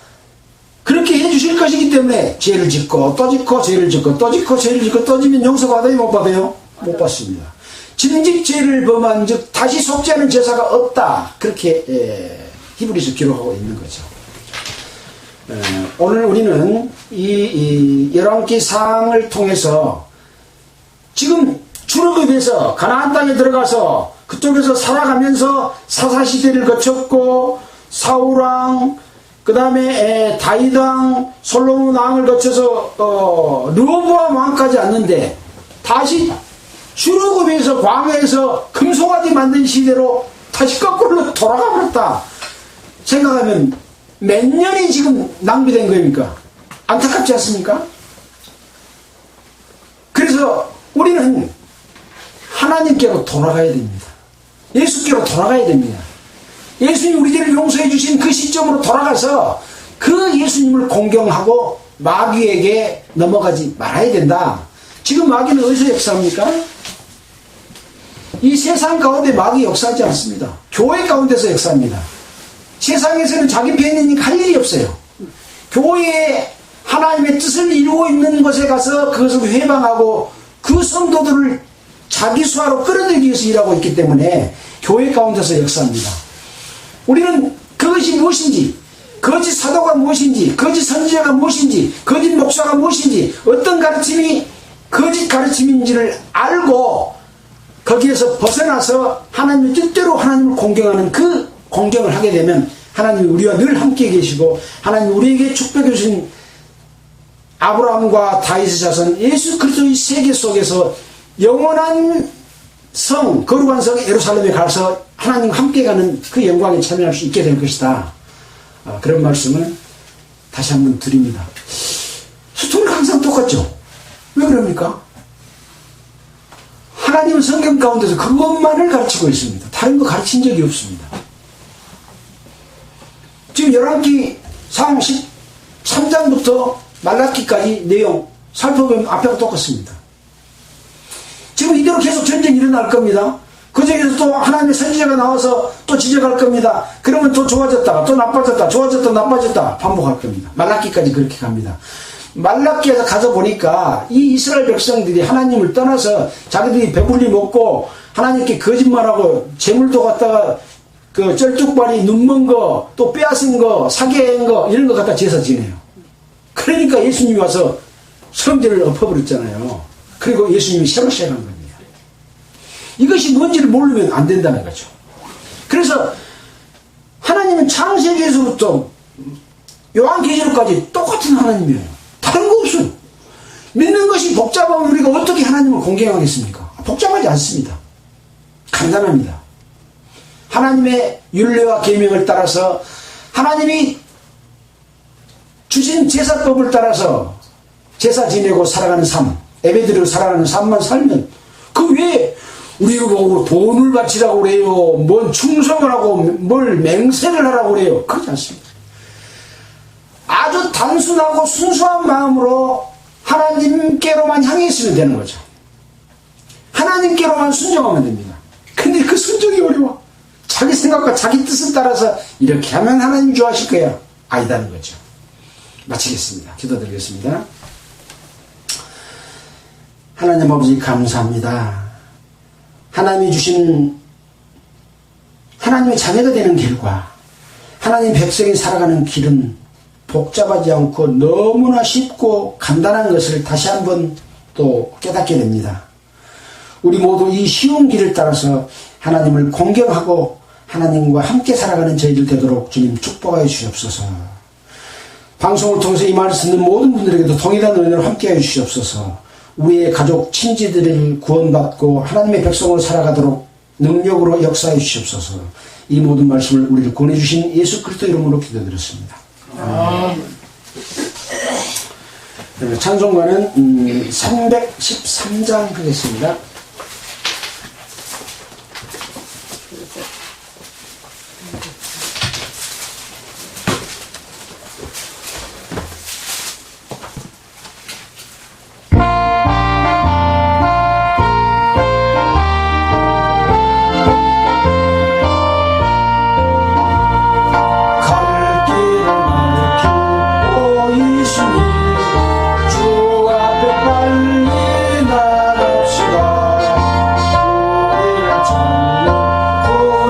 그렇게 해주실 것이기 때문에 죄를 짓고 또 짓고 죄를 짓고 또 짓고 죄를 짓고 또 지면 용서받아요, 못 받아요? 못 받습니다. 진즉 죄를 범한 즉 다시 속죄하는 제사가 없다, 그렇게 히브리서 기록하고 있는 거죠. 오늘 우리는 이 열왕기상을 통해서 지금 출애굽에서 가나안 땅에 들어가서 그쪽에서 살아가면서 사사시대를 거쳤고 사울왕 그 다음에 다윗왕 솔로몬 왕을 거쳐서 르호보암 왕까지 왔는데 다시 출애굽에서 광야에서 금송아지 만든 시대로 다시 거꾸로 돌아가 버렸다 생각하면 몇 년이 지금 낭비된 겁니까? 안타깝지 않습니까? 그래서 우리는 하나님께로 돌아가야 됩니다. 예수께로 돌아가야 됩니다. 예수님 우리들을 용서해 주신 그 시점으로 돌아가서 그 예수님을 공경하고 마귀에게 넘어가지 말아야 된다. 지금 마귀는 어디서 역사합니까? 이 세상 가운데 마귀 역사하지 않습니다. 교회 가운데서 역사합니다. 세상에서는 자기 편이니 할 일이 없어요. 교회에 하나님의 뜻을 이루고 있는 곳에 가서 그것을 회방하고 그 성도들을 자기 수하로 끌어들이기 위해서 일하고 있기 때문에 교회 가운데서 역사합니다. 우리는 그것이 무엇인지, 거짓 사도가 무엇인지, 거짓 선지자가 무엇인지, 거짓 목사가 무엇인지, 어떤 가르침이 거짓 가르침인지를 알고 거기에서 벗어나서 하나님의 뜻대로 하나님을 공경하는 그 공경을 하게 되면 하나님이 우리와 늘 함께 계시고 하나님이 우리에게 축복해 주신 아브라함과 다윗의 자손 예수 그리스도의 세계 속에서 영원한 성, 거룩한 성 예루살렘에 가서 하나님과 함께 가는 그 영광에 참여할 수 있게 될 것이다. 그런 말씀을 다시 한번 드립니다. 스토리가 항상 똑같죠? 왜 그럽니까? 하나님은 성경 가운데서 그것만을 가르치고 있습니다. 다른 거 가르친 적이 없습니다. 지금 열왕기상 13장부터 말라기까지 내용 살펴보면 앞에가 똑같습니다. 지금 이대로 계속 전쟁이 일어날 겁니다. 그 중에서 또 하나님의 선지자가 나와서 또 지적할 겁니다. 그러면 또 좋아졌다가 또 나빠졌다, 좋아졌다, 나빠졌다 반복할 겁니다. 말라기까지 그렇게 갑니다. 말라기에서 가서 보니까 이 이스라엘 백성들이 하나님을 떠나서 자기들이 배불리 먹고 하나님께 거짓말하고 재물도 갖다가 그 쩔뚝발이 눈먼 거, 또 빼앗은 거, 사기한 거 이런 거 갖다 제사 지내요. 그러니까 예수님이 와서 성전을 엎어버렸잖아요. 그리고 예수님이 새로 시작한 겁니다. 이것이 뭔지를 모르면 안 된다는 거죠. 그래서 하나님은 창세기에서부터 요한계시록까지 똑같은 하나님이에요. 다른 거 없어요. 믿는 것이 복잡하면 우리가 어떻게 하나님을 공경하겠습니까? 복잡하지 않습니다. 간단합니다. 하나님의 율례와 계명을 따라서 하나님이 주신 제사법을 따라서 제사 지내고 살아가는 삶, 예배드리고 살아가는 삶만 살면 그 외에 우리가 뭐 돈을 바치라고 그래요, 뭔 충성을 하고 뭘 맹세를 하라고 그래요. 그렇지 않습니다. 아주 단순하고 순수한 마음으로 하나님께로만 향해 있으면 되는 거죠. 하나님께로만 순종하면 됩니다. 근데 그 순종이 어려워. 자기 생각과 자기 뜻을 따라서 이렇게 하면 하나님 좋아하실 거야. 아니다는 거죠. 마치겠습니다. 기도드리겠습니다. 하나님 아버지 감사합니다. 하나님이 주신 하나님의 자녀가 되는 길과 하나님 백성이 살아가는 길은 복잡하지 않고 너무나 쉽고 간단한 것을 다시 한번 또 깨닫게 됩니다. 우리 모두 이 쉬운 길을 따라서 하나님을 공경하고 하나님과 함께 살아가는 저희들 되도록 주님 축복하여 주시옵소서. 방송을 통해서 이 말을 듣는 모든 분들에게도 동일한 은혜로 함께하여 주시옵소서. 우리의 가족, 친지들을 구원받고 하나님의 백성으로 살아가도록 능력으로 역사해 주시옵소서. 이 모든 말씀을 우리를 권해 주신 예수 그리스도 이름으로 기도드렸습니다. 찬송가는 313장 하겠습니다.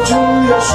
주 예수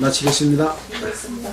마치겠습니다. 알겠습니다.